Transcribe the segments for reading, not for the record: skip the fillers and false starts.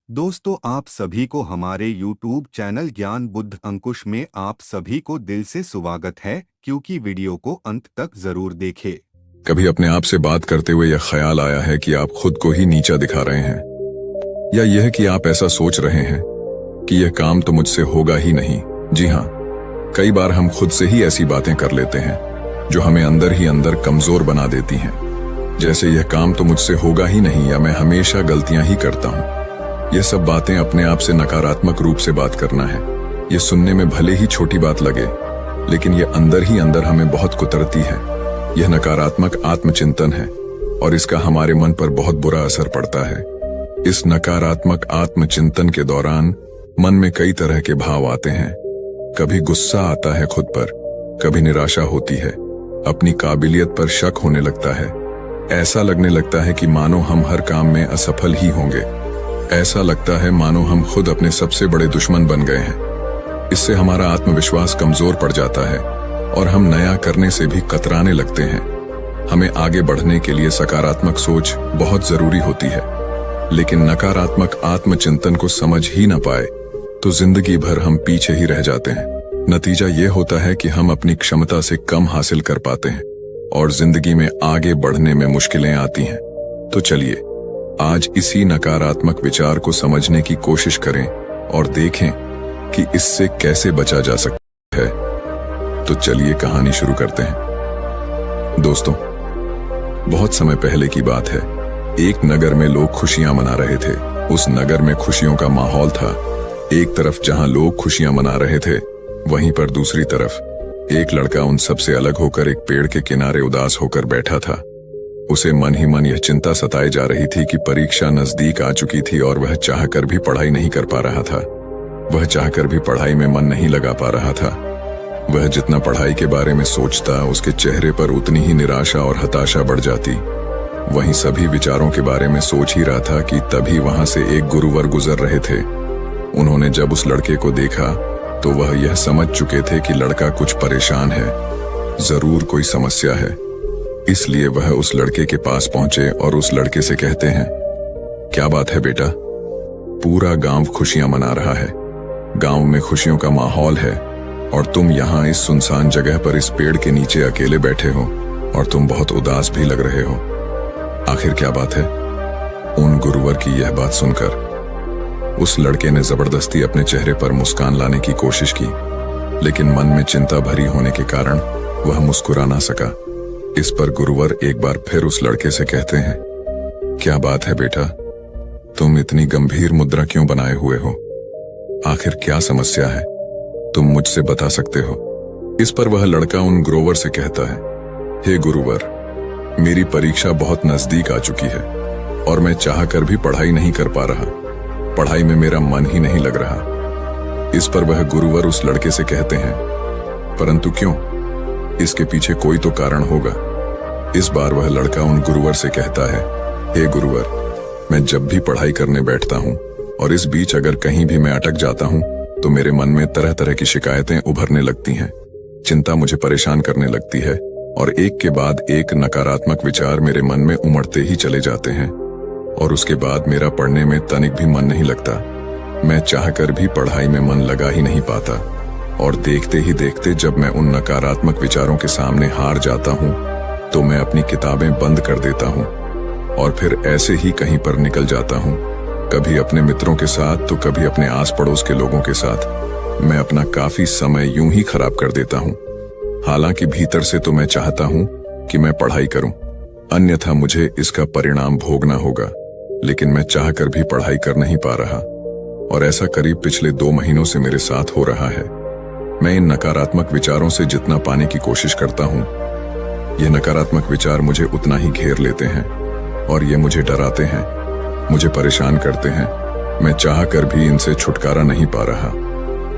दोस्तों, आप सभी को हमारे YouTube चैनल ज्ञान बुद्ध अंकुश में आप सभी को दिल से स्वागत है, क्योंकि वीडियो को अंत तक जरूर देखें। कभी अपने आप से बात करते हुए यह ख्याल आया है कि आप खुद को ही नीचा दिखा रहे हैं, या यह कि आप ऐसा सोच रहे हैं कि यह काम तो मुझसे होगा ही नहीं। जी हाँ, कई बार हम खुद से ही ऐसी बातें कर लेते हैं जो हमें अंदर ही अंदर कमजोर बना देती हैं। जैसे यह काम तो मुझसे होगा ही नहीं, या मैं हमेशा गलतियां ही करता हूं। यह सब बातें अपने आप से नकारात्मक रूप से बात करना है। यह सुनने में भले ही छोटी बात लगे, लेकिन यह अंदर ही अंदर हमें बहुत कुतरती है। यह नकारात्मक आत्मचिंतन है और इसका हमारे मन पर बहुत बुरा असर पड़ता है। इस नकारात्मक आत्मचिंतन के दौरान मन में कई तरह के भाव आते हैं। कभी गुस्सा आता है खुद पर, कभी निराशा होती है, अपनी काबिलियत पर शक होने लगता है। ऐसा लगने लगता है कि मानो हम हर काम में असफल ही होंगे। ऐसा लगता है मानो हम खुद अपने सबसे बड़े दुश्मन बन गए हैं। इससे हमारा आत्मविश्वास कमजोर पड़ जाता है और हम नया करने से भी कतराने लगते हैं। हमें आगे बढ़ने के लिए सकारात्मक सोच बहुत जरूरी होती है, लेकिन नकारात्मक आत्मचिंतन को समझ ही न पाए तो जिंदगी भर हम पीछे ही रह जाते हैं। नतीजा ये होता है कि हम अपनी क्षमता से कम हासिल कर पाते हैं और जिंदगी में आगे बढ़ने में मुश्किलें आती हैं। तो चलिए आज इसी नकारात्मक विचार को समझने की कोशिश करें और देखें कि इससे कैसे बचा जा सकता है। तो चलिए कहानी शुरू करते हैं। दोस्तों, बहुत समय पहले की बात है। एक नगर में लोग खुशियां मना रहे थे। उस नगर में खुशियों का माहौल था। एक तरफ जहां लोग खुशियां मना रहे थे, वहीं पर दूसरी तरफ एक लड़का उन सबसे अलग होकर एक पेड़ के किनारे उदास होकर बैठा था। उसे मन ही मन यह चिंता सताए जा रही थी कि परीक्षा नजदीक आ चुकी थी और वह चाहकर भी पढ़ाई नहीं कर पा रहा था। वह चाहकर भी पढ़ाई में मन नहीं लगा पा रहा था। वह जितना पढ़ाई के बारे में सोचता, उसके चेहरे पर उतनी ही निराशा और हताशा बढ़ जाती। वहीं सभी विचारों के बारे में सोच ही रहा था कि तभी वहां से एक गुरुवर गुजर रहे थे। उन्होंने जब उस लड़के को देखा तो वह यह समझ चुके थे कि लड़का कुछ परेशान है, जरूर कोई समस्या है। इसलिए वह उस लड़के के पास पहुंचे और उस लड़के से कहते हैं, क्या बात है बेटा? पूरा गांव खुशियां मना रहा है, गांव में खुशियों का माहौल है, और तुम यहाँ इस सुनसान जगह पर इस पेड़ के नीचे अकेले बैठे हो और तुम बहुत उदास भी लग रहे हो। आखिर क्या बात है? उन गुरुवर की यह बात सुनकर उस लड़के ने जबरदस्ती अपने चेहरे पर मुस्कान लाने की कोशिश की, लेकिन मन में चिंता भरी होने के कारण वह मुस्कुरा ना सका। इस पर गुरुवर एक बार फिर उस लड़के से कहते हैं, क्या बात है बेटा? तुम इतनी गंभीर मुद्रा क्यों बनाए हुए हो? आखिर क्या समस्या है? तुम मुझसे बता सकते हो? इस पर वह लड़का उन गुरुवर से कहता है, हे गुरुवर, मेरी परीक्षा बहुत नजदीक आ चुकी है और मैं चाहकर भी पढ़ाई नहीं कर पा रहा। पढ़ाई में मेरा मन ही नहीं लग रहा। इस पर वह गुरुवर उस लड़के से कहते हैं, परंतु क्यों? इसके पीछे कोई तो कारण होगा। इस बार वह लड़का उन गुरुवर से कहता है, हे गुरुवर, मैं जब भी पढ़ाई करने बैठता हूँ और इस बीच अगर कहीं भी मैं अटक जाता हूँ तो मेरे मन में तरह तरह की शिकायतें उभरने लगती हैं। चिंता मुझे परेशान करने लगती है और एक के बाद एक नकारात्मक विचार मेरे मन में उमड़ते ही चले जाते हैं और उसके बाद मेरा पढ़ने में तनिक भी मन नहीं लगता। मैं चाहकर भी पढ़ाई में मन लगा ही नहीं पाता और देखते ही देखते जब मैं उन नकारात्मक विचारों के सामने हार जाता हूँ तो मैं अपनी किताबें बंद कर देता हूँ और फिर ऐसे ही कहीं पर निकल जाता हूँ, कभी अपने मित्रों के साथ तो कभी अपने आस पड़ोस के लोगों के साथ। मैं अपना काफी समय यूं ही खराब कर देता हूँ। हालांकि भीतर से तो मैं चाहता हूँ कि मैं पढ़ाई करूँ, अन्यथा मुझे इसका परिणाम भोगना होगा, लेकिन मैं चाहकर भी पढ़ाई कर नहीं पा रहा और ऐसा करीब पिछले 2 महीनों से मेरे साथ हो रहा है। मैं इन नकारात्मक विचारों से जितना पाने की कोशिश करता हूँ, ये नकारात्मक विचार मुझे उतना ही घेर लेते हैं और ये मुझे डराते हैं, मुझे परेशान करते हैं। मैं चाहकर भी इनसे छुटकारा नहीं पा रहा।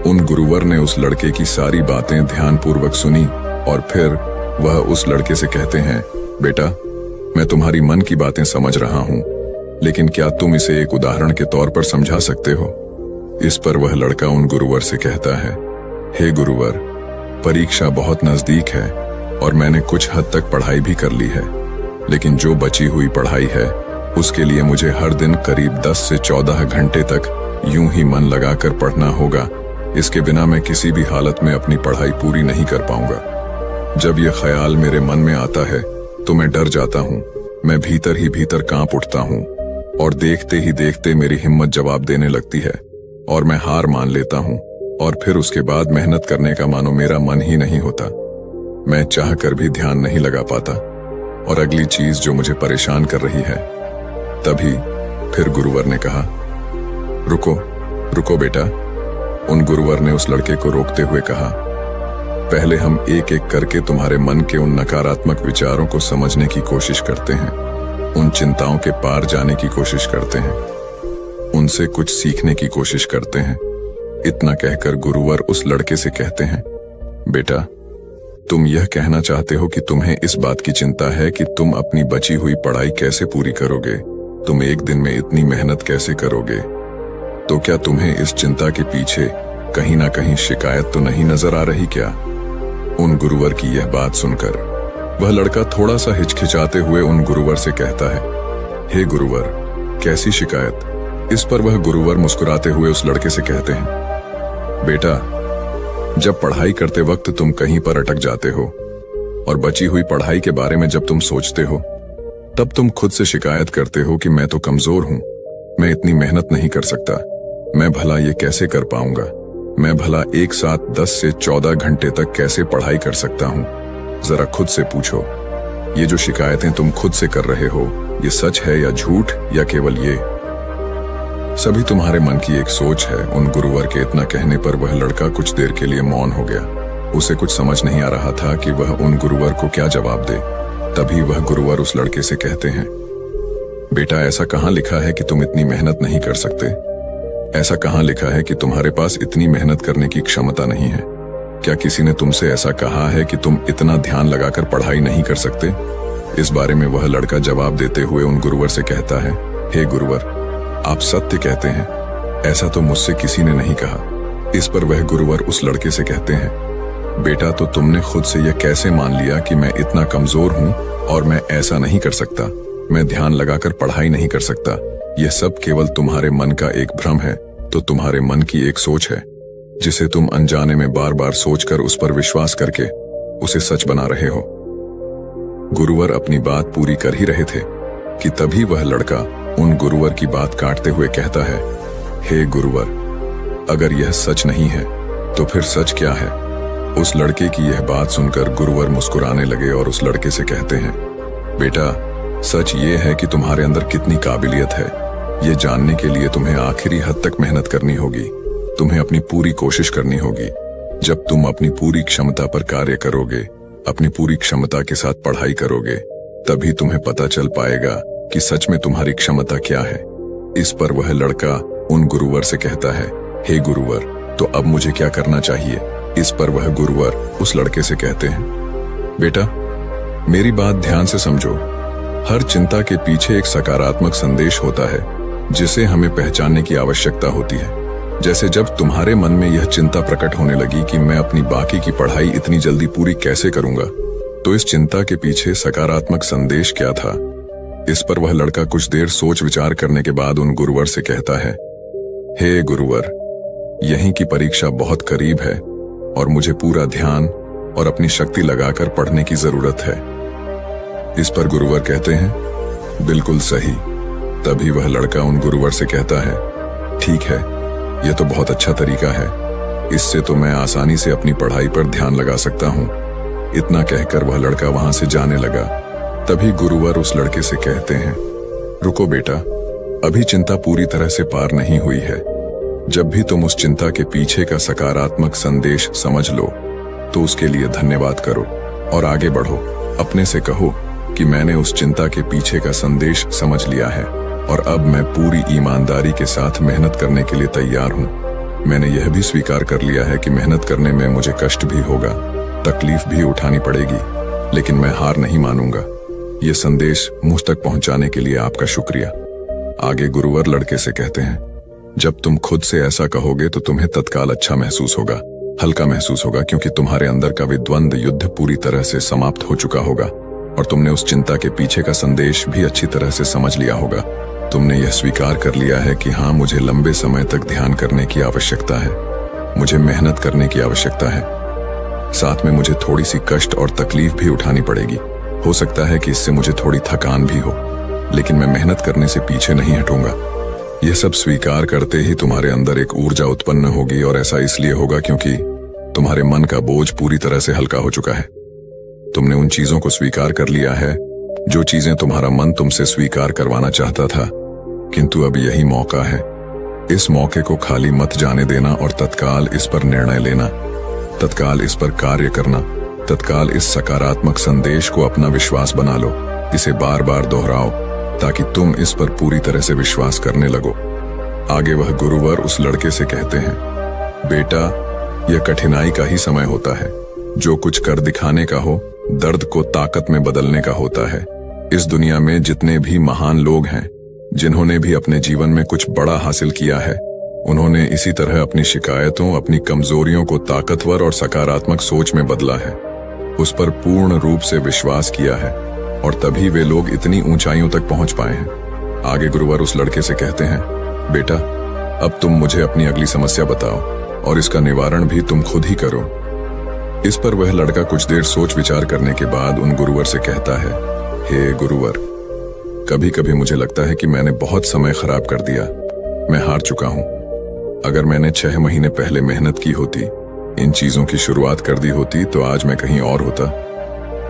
उन गुरुवर ने उस लड़के की सारी बातें ध्यानपूर्वक सुनी और फिर वह उस लड़के से कहते हैं, बेटा, मैं तुम्हारी मन की बातें समझ रहा हूँ, लेकिन क्या तुम इसे एक उदाहरण के तौर पर समझा सकते हो? इस पर वह लड़का उन गुरुवर से कहता है, हे गुरुवर, परीक्षा बहुत नजदीक है और मैंने कुछ हद तक पढ़ाई भी कर ली है, लेकिन जो बची हुई पढ़ाई है उसके लिए मुझे हर दिन करीब 10 से 14 घंटे तक यूं ही मन लगाकर पढ़ना होगा। इसके बिना मैं किसी भी हालत में अपनी पढ़ाई पूरी नहीं कर पाऊंगा। जब यह ख्याल मेरे मन में आता है तो मैं डर जाता हूँ। मैं भीतर ही भीतर कांप उठता हूँ और देखते ही देखते मेरी हिम्मत जवाब देने लगती है और मैं हार मान लेता हूँ। और फिर उसके बाद मेहनत करने का मानो मेरा मन ही नहीं होता। मैं चाहकर भी ध्यान नहीं लगा पाता। और अगली चीज जो मुझे परेशान कर रही है, तभी फिर गुरुवर ने कहा, रुको रुको बेटा। उन गुरुवर ने उस लड़के को रोकते हुए कहा, पहले हम एक एक करके तुम्हारे मन के उन नकारात्मक विचारों को समझने की कोशिश करते हैं, उन चिंताओं के पार जाने की कोशिश करते हैं, उनसे कुछ सीखने की कोशिश करते हैं। इतना कहकर गुरुवर उस लड़के से कहते हैं, बेटा तुम यह कहना चाहते हो कि तुम्हें इस बात की चिंता है कि तुम अपनी बची हुई पढ़ाई कैसे पूरी करोगे, तुम एक दिन में इतनी मेहनत कैसे करोगे। तो क्या तुम्हें इस चिंता के पीछे कहीं ना कहीं शिकायत तो नहीं नजर आ रही क्या? उन गुरुवर की यह बात सुनकर वह लड़का थोड़ा सा हिचकिचाते हुए उन गुरुवर से कहता है, हे गुरुवर, कैसी शिकायत? इस पर वह गुरुवर मुस्कुराते हुए उस लड़के से कहते हैं, बेटा जब पढ़ाई करते वक्त तुम कहीं पर अटक जाते हो और बची हुई पढ़ाई के बारे में जब तुम सोचते हो, तब तुम खुद से शिकायत करते हो कि मैं तो कमजोर हूं, मैं इतनी मेहनत नहीं कर सकता, मैं भला ये कैसे कर पाऊंगा, मैं भला एक साथ 10 से 14 घंटे तक कैसे पढ़ाई कर सकता हूं। जरा खुद से पूछो, ये जो शिकायतें तुम खुद से कर रहे हो, ये सच है या झूठ, या केवल ये सभी तुम्हारे मन की एक सोच है। उन गुरुवर के इतना कहने पर वह लड़का कुछ देर के लिए मौन हो गया। उसे कुछ समझ नहीं आ रहा था कि वह उन गुरुवर को क्या जवाब दे। तभी वह गुरुवर उस लड़के से कहते हैं, बेटा ऐसा कहाँ लिखा है कि तुम इतनी मेहनत नहीं कर सकते? ऐसा कहाँ लिखा है कि तुम्हारे पास इतनी मेहनत करने की क्षमता नहीं है? क्या किसी ने तुमसे ऐसा कहा है कि तुम इतना ध्यान लगाकर पढ़ाई नहीं कर सकते? इस बारे में वह लड़का जवाब देते हुए उन गुरुवर से कहता है, हे गुरुवर, आप सत्य कहते हैं, ऐसा तो मुझसे किसी ने नहीं कहा। इस पर वह गुरुवर उस लड़के से कहते हैं, बेटा तो तुमने खुद से यह कैसे मान लिया कि मैं इतना कमजोर हूं और मैं ऐसा नहीं कर सकता, मैं ध्यान लगाकर पढ़ाई नहीं कर सकता? यह सब केवल तुम्हारे मन का एक भ्रम है। तो तुम्हारे मन की एक सोच है जिसे तुम अनजाने में बार बार सोचकर उस पर विश्वास करके उसे सच बना रहे हो। गुरुवर अपनी बात पूरी कर ही रहे थे कि तभी वह लड़का उन गुरुवर की बात काटते हुए कहता है, हे गुरुवर, अगर यह सच नहीं है तो फिर सच क्या है? उस लड़के की यह बात सुनकर गुरुवर मुस्कुराने लगे और उस लड़के से कहते हैं, बेटा सच ये है कि तुम्हारे अंदर कितनी काबिलियत है, ये जानने के लिए तुम्हें आखिरी हद तक मेहनत करनी होगी, तुम्हें अपनी पूरी कोशिश करनी होगी। जब तुम अपनी पूरी क्षमता पर कार्य करोगे, अपनी पूरी क्षमता के साथ पढ़ाई करोगे, तभी तुम्हें पता चल पाएगा कि सच में तुम्हारी क्षमता क्या है। इस पर वह लड़का उन गुरुवर से कहता है, हे गुरुवर, तो अब मुझे क्या करना चाहिए? इस पर वह गुरुवर उस लड़के से कहते हैं, बेटा मेरी बात ध्यान से समझो। हर चिंता के पीछे एक सकारात्मक संदेश होता है जिसे हमें पहचानने की आवश्यकता होती है। जैसे जब तुम्हारे मन में यह चिंता प्रकट होने लगी कि मैं अपनी बाकी की पढ़ाई इतनी जल्दी पूरी कैसे करूंगा, तो इस चिंता के पीछे सकारात्मक संदेश क्या था? इस पर वह लड़का कुछ देर सोच विचार करने के बाद उन गुरुवर से कहता है, हे गुरुवर, यहीं की परीक्षा बहुत करीब है और मुझे पूरा ध्यान और अपनी शक्ति लगाकर पढ़ने की जरूरत है। इस पर गुरुवर कहते हैं, बिल्कुल सही। तभी वह लड़का उन गुरुवर से कहता है, ठीक है, यह तो बहुत अच्छा तरीका है, इससे तो मैं आसानी से अपनी पढ़ाई पर ध्यान लगा सकता हूँ। इतना कहकर वह लड़का वहां से जाने लगा। तभी गुरुवर उस लड़के से कहते हैं, रुको बेटा, अभी चिंता पूरी तरह से पार नहीं हुई है। जब भी तुम उस चिंता के पीछे का सकारात्मक संदेश समझ लो तो उसके लिए धन्यवाद करो और आगे बढ़ो। अपने से कहो कि मैंने उस चिंता के पीछे का संदेश समझ लिया है और अब मैं पूरी ईमानदारी के साथ मेहनत करने के लिए तैयार हूँ। मैंने यह भी स्वीकार कर लिया है कि मेहनत करने में मुझे कष्ट भी होगा, तकलीफ भी उठानी पड़ेगी, लेकिन मैं हार नहीं मानूंगा। ये संदेश मुझ तक पहुंचाने के लिए आपका शुक्रिया। आगे गुरुवर लड़के से कहते हैं, जब तुम खुद से ऐसा कहोगे तो तुम्हें तत्काल अच्छा महसूस होगा, हल्का महसूस होगा, क्योंकि तुम्हारे अंदर का विद्वंद युद्ध पूरी तरह से समाप्त हो चुका होगा। और तुमने उस चिंता के पीछे का संदेश भी अच्छी तरह से समझ लिया होगा। तुमने यह स्वीकार कर लिया है कि हाँ, मुझे लंबे समय तक ध्यान करने की आवश्यकता है, मुझे मेहनत करने की आवश्यकता है, साथ में मुझे थोड़ी सी कष्ट और तकलीफ भी उठानी पड़ेगी। हो सकता है कि इससे मुझे थोड़ी थकान भी हो, लेकिन मैं मेहनत करने से पीछे नहीं हटूंगा। यह सब स्वीकार करते ही तुम्हारे अंदर एक ऊर्जा उत्पन्न होगी, और ऐसा इसलिए होगा क्योंकि तुम्हारे मन का बोझ पूरी तरह से हल्का हो चुका है। तुमने उन चीजों को स्वीकार कर लिया है जो चीजें तुम्हारा मन तुमसे स्वीकार करवाना चाहता था, किंतु अब यही मौका है। इस मौके को खाली मत जाने देना और तत्काल इस पर निर्णय लेना, तत्काल इस पर कार्य करना, तत्काल इस सकारात्मक संदेश को अपना विश्वास बना लो। इसे बार बार दोहराओ ताकि तुम इस पर पूरी तरह से विश्वास करने लगो। आगे वह गुरुवर उस लड़के से कहते हैं, बेटा, यह कठिनाई का ही समय होता है। जो कुछ कर दिखाने का हो, दर्द को ताकत में बदलने का होता है। इस दुनिया में जितने भी महान लोग हैं, जिन्होंने भी अपने जीवन में कुछ बड़ा हासिल किया है, उन्होंने इसी तरह अपनी शिकायतों, अपनी कमजोरियों को ताकतवर और सकारात्मक सोच में बदला है, उस पर पूर्ण रूप से विश्वास किया है, और तभी वे लोग इतनी ऊंचाइयों तक पहुंच पाए हैं। आगे गुरुवर उस लड़के से कहते हैं, बेटा, अब तुम मुझे अपनी अगली समस्या बताओ और इसका निवारण भी तुम खुद ही करो। इस पर वह लड़का कुछ देर सोच विचार करने के बाद उन गुरुवर से कहता है, हे गुरुवर, कभी कभी मुझे लगता है कि मैंने बहुत समय खराब कर दिया। मैं हार चुका हूं। अगर मैंने 6 महीने पहले मेहनत की होती, इन चीजों की शुरुआत कर दी होती, तो आज मैं कहीं और होता।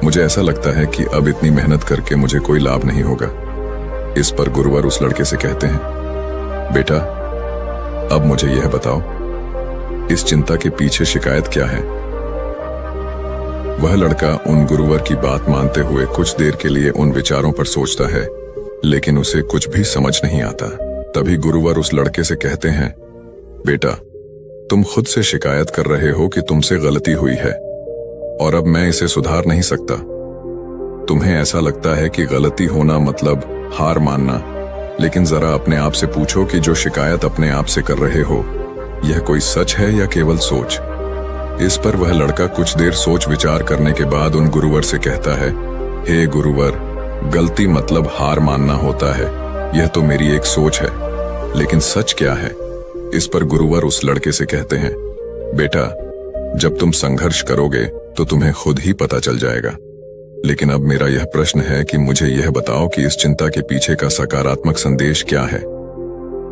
मुझे ऐसा लगता है कि अब इतनी मेहनत करके मुझे कोई लाभ नहीं होगा। इस पर गुरुवर उस लड़के से कहते हैं, बेटा, अब मुझे यह बताओ, इस चिंता के पीछे शिकायत क्या है? वह लड़का उन गुरुवर की बात मानते हुए कुछ देर के लिए उन विचारों पर सोचता है, लेकिन उसे कुछ भी समझ नहीं आता। तभी गुरुवर उस लड़के से कहते हैं, बेटा, तुम खुद से शिकायत कर रहे हो कि तुमसे गलती हुई है और अब मैं इसे सुधार नहीं सकता। तुम्हें ऐसा लगता है कि गलती होना मतलब हार मानना, लेकिन जरा अपने आप से पूछो कि जो शिकायत अपने आप से कर रहे हो, यह कोई सच है या केवल सोच? इस पर वह लड़का कुछ देर सोच विचार करने के बाद उन गुरुवर से कहता है, हे गुरुवर, गलती मतलब हार मानना होता है। यह तो मेरी एक सोच है, लेकिन सच क्या है? इस पर गुरुवर उस लड़के से कहते हैं, बेटा, जब तुम संघर्ष करोगे तो तुम्हें खुद ही पता चल जाएगा। लेकिन अब मेरा यह प्रश्न है कि मुझे यह बताओ कि इस चिंता के पीछे का सकारात्मक संदेश क्या है?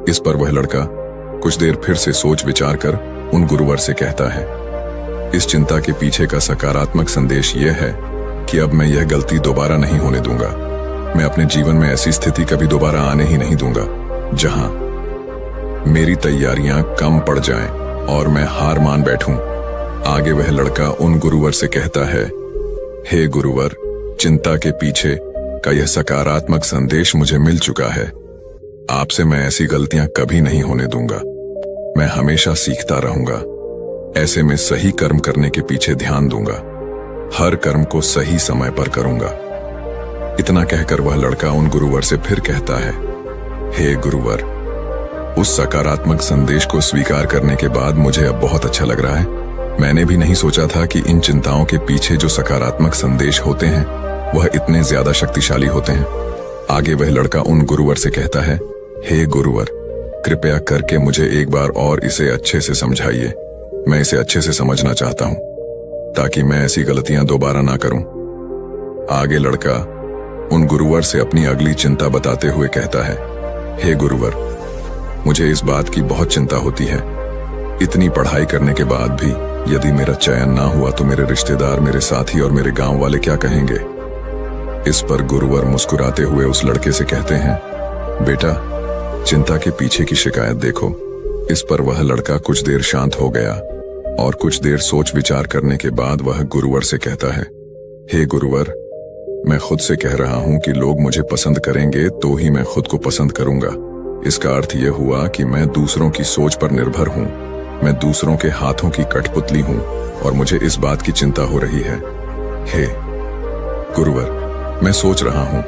इस पर वह लड़का कुछ देर फिर से सोच विचार कर उन गुरुवर से कहता है, इस चिंता के पीछे का सकारात्मक संदेश यह है कि अब मैं यह गलती दोबारा नहीं होने दूंगा। मैं अपने जीवन में ऐसी स्थिति कभी दोबारा आने ही नहीं दूंगा जहां मेरी तैयारियां कम पड़ जाएं और मैं हार मान बैठूं। आगे वह लड़का उन गुरुवर से कहता है, हे गुरुवर, चिंता के पीछे का यह सकारात्मक संदेश मुझे मिल चुका है। आपसे मैं ऐसी गलतियां कभी नहीं होने दूंगा। मैं हमेशा सीखता रहूंगा। ऐसे में सही कर्म करने के पीछे ध्यान दूंगा। हर कर्म को सही समय पर करूंगा। इतना कहकर वह लड़का उन गुरुवर से फिर कहता है, हे गुरुवर, उस सकारात्मक संदेश को स्वीकार करने के बाद मुझे अब बहुत अच्छा लग रहा है। मैंने भी नहीं सोचा था कि इन चिंताओं के पीछे जो सकारात्मक संदेश होते हैं वह इतने ज्यादा शक्तिशाली होते हैं। आगे वह लड़का उन गुरुवर से कहता है, हे गुरुवर, कृपया करके मुझे एक बार और इसे अच्छे से समझाइए। मैं इसे अच्छे से समझना चाहता हूं ताकि मैं ऐसी गलतियां दोबारा ना करूं। आगे लड़का उन गुरुवर से अपनी अगली चिंता बताते हुए कहता है, हे गुरुवर, मुझे इस बात की बहुत चिंता होती है। इतनी पढ़ाई करने के बाद भी यदि मेरा चयन ना हुआ तो मेरे रिश्तेदार, मेरे साथी और मेरे गांव वाले क्या कहेंगे? इस पर गुरुवर मुस्कुराते हुए उस लड़के से कहते हैं, बेटा, चिंता के पीछे की शिकायत देखो। इस पर वह लड़का कुछ देर शांत हो गया और कुछ देर सोच विचार करने के बाद वह गुरुवर से कहता है, हे गुरुवर, मैं खुद से कह रहा हूं कि लोग मुझे पसंद करेंगे तो ही मैं खुद को पसंद करूंगा। इसका अर्थ यह हुआ कि मैं दूसरों की सोच पर निर्भर हूं। मैं दूसरों के हाथों की कठपुतली हूं और मुझे इस बात की चिंता हो रही है। हे गुरुवर, मैं सोच रहा हूं,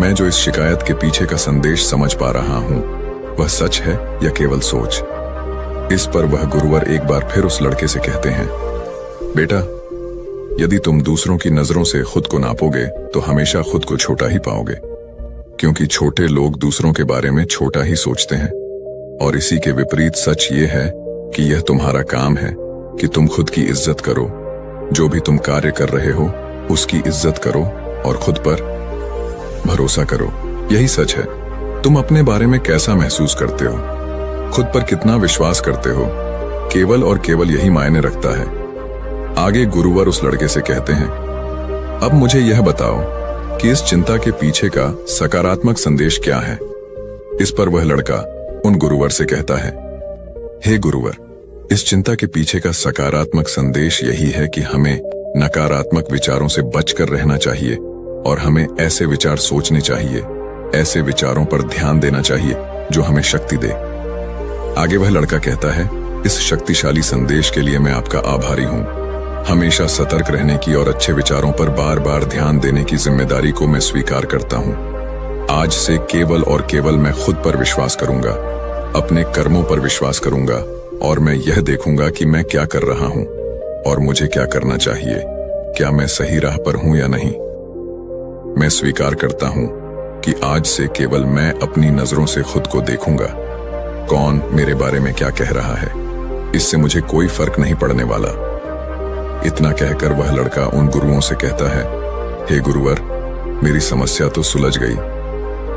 मैं जो इस शिकायत के पीछे का संदेश समझ पा रहा हूं वह सच है या केवल सोच? इस पर वह गुरुवर एक बार फिर उस लड़के से कहते हैं, बेटा, यदि तुम दूसरों की नजरों से खुद को नापोगे तो हमेशा खुद को छोटा ही पाओगे, क्योंकि छोटे लोग दूसरों के बारे में छोटा ही सोचते हैं। और इसी के विपरीत सच ये है कि यह तुम्हारा काम है कि तुम खुद की इज्जत करो। जो भी तुम कार्य कर रहे हो उसकी इज्जत करो और खुद पर भरोसा करो। यही सच है। तुम अपने बारे में कैसा महसूस करते हो, खुद पर कितना विश्वास करते हो, केवल और केवल यही मायने रखता है। आगे गुरुवर उस लड़के से कहते हैं, अब मुझे यह बताओ कि इस चिंता के पीछे का सकारात्मक संदेश क्या है। इस पर वह लड़का उन गुरुवर से कहता है, हे गुरुवर, इस चिंता के पीछे का सकारात्मक संदेश यही है कि हमें नकारात्मक विचारों से बचकर रहना चाहिए और हमें ऐसे विचार सोचने चाहिए, ऐसे विचारों पर ध्यान देना चाहिए जो हमें शक्ति दे। आगे वह लड़का कहता है, इस शक्तिशाली संदेश के लिए मैं आपका आभारी हूं। हमेशा सतर्क रहने की और अच्छे विचारों पर बार बार ध्यान देने की जिम्मेदारी को मैं स्वीकार करता हूं। आज से केवल और केवल मैं खुद पर विश्वास करूंगा, अपने कर्मों पर विश्वास करूंगा और मैं यह देखूंगा कि मैं क्या कर रहा हूं और मुझे क्या करना चाहिए। क्या मैं सही राह पर हूं या नहीं। मैं स्वीकार करता हूं कि आज से केवल मैं अपनी नजरों से खुद को देखूंगा। कौन मेरे बारे में क्या कह रहा है, इससे मुझे कोई फर्क नहीं पड़ने वाला। इतना कहकर वह लड़का उन गुरुओं से कहता है, हे गुरुवर, मेरी समस्या तो सुलझ गई।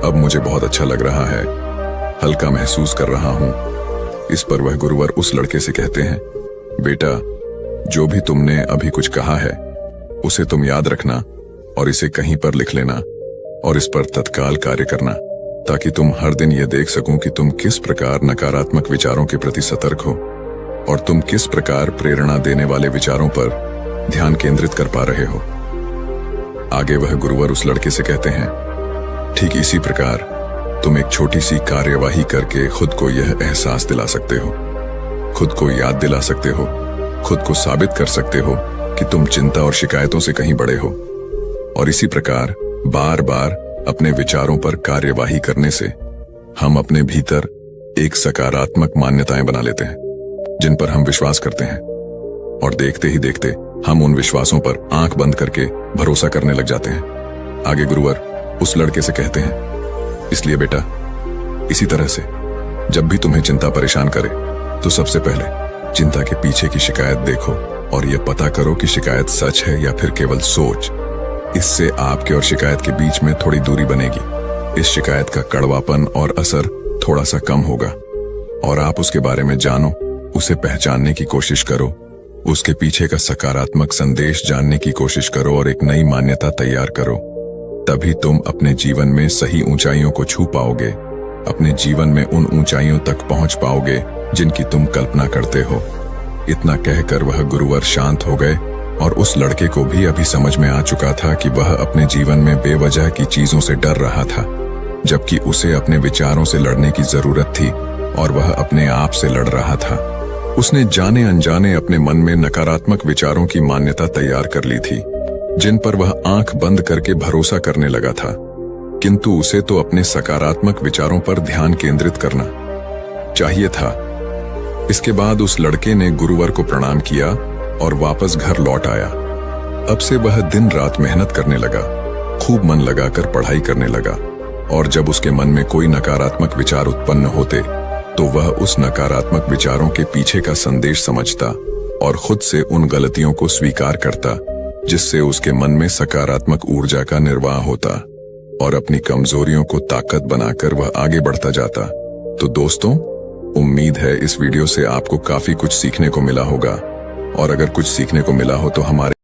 अब मुझे बहुत अच्छा लग रहा है, हल्का महसूस कर रहा हूं। इस पर वह गुरुवर उस लड़के से कहते हैं, बेटा, जो भी तुमने अभी कुछ कहा है उसे तुम याद रखना और इसे कहीं पर लिख लेना और इस पर तत्काल कार्य करना, ताकि तुम हर दिन यह देख सको कि तुम किस प्रकार नकारात्मक विचारों के प्रति सतर्क हो और तुम किस प्रकार प्रेरणा देने वाले विचारों पर ध्यान केंद्रित कर पा रहे हो। आगे वह गुरुवर उस लड़के से कहते हैं, ठीक इसी प्रकार तुम एक छोटी सी कार्यवाही करके खुद को यह एहसास दिला सकते हो, खुद को याद दिला सकते हो, खुद को साबित कर सकते हो कि तुम चिंता और शिकायतों से कहीं बड़े हो। और इसी प्रकार बार बार अपने विचारों पर कार्यवाही करने से हम अपने भीतर एक सकारात्मक मान्यताएं बना लेते हैं जिन पर हम विश्वास करते हैं, और देखते ही देखते हम उन विश्वासों पर आंख बंद करके भरोसा करने लग जाते हैं। आगे गुरुवर उस लड़के से कहते हैं, इसलिए बेटा, इसी तरह से जब भी तुम्हें चिंता परेशान करे तो सबसे पहले चिंता के पीछे की शिकायत देखो और यह पता करो कि शिकायत सच है या फिर केवल सोच। इससे आपके और शिकायत के बीच में थोड़ी दूरी बनेगी। इस शिकायत का कड़वापन और असर थोड़ा सा कम होगा और आप उसके बारे में जानो, उसे पहचानने की कोशिश करो, उसके पीछे का सकारात्मक संदेश जानने की कोशिश करो और एक नई मान्यता तैयार करो। तभी तुम अपने जीवन में सही ऊंचाइयों को छू पाओगे, अपने जीवन में उन ऊंचाइयों तक पहुंच पाओगे जिनकी तुम कल्पना करते हो। इतना कहकर वह गुरुवर शांत हो गए और उस लड़के को भी अभी समझ में आ चुका था कि वह अपने जीवन में बेवजह की चीजों से डर रहा था, जबकि उसे अपने विचारों से लड़ने की जरूरत थी और वह अपने आप से लड़ रहा था। उसने जाने अनजाने अपने मन में नकारात्मक विचारों की मान्यता तैयार कर ली थी जिन पर वह आंख बंद करके भरोसा करने लगा था, किंतु उसे तो अपने सकारात्मक विचारों पर ध्यान केंद्रित करना चाहिए था। इसके बाद उस लड़के ने गुरुवर को प्रणाम किया और वापस घर लौट आया। अब से वह दिन रात मेहनत करने लगा, खूब मन लगाकर पढ़ाई करने लगा और जब उसके मन में कोई नकारात्मक विचार उत्पन्न होते तो वह उस नकारात्मक विचारों के पीछे का संदेश समझता और खुद से उन गलतियों को स्वीकार करता जिससे उसके मन में सकारात्मक ऊर्जा का निर्वाह होता और अपनी कमजोरियों को ताकत बनाकर वह आगे बढ़ता जाता। तो दोस्तों, उम्मीद है इस वीडियो से आपको काफी कुछ सीखने को मिला होगा और अगर कुछ सीखने को मिला हो तो हमारे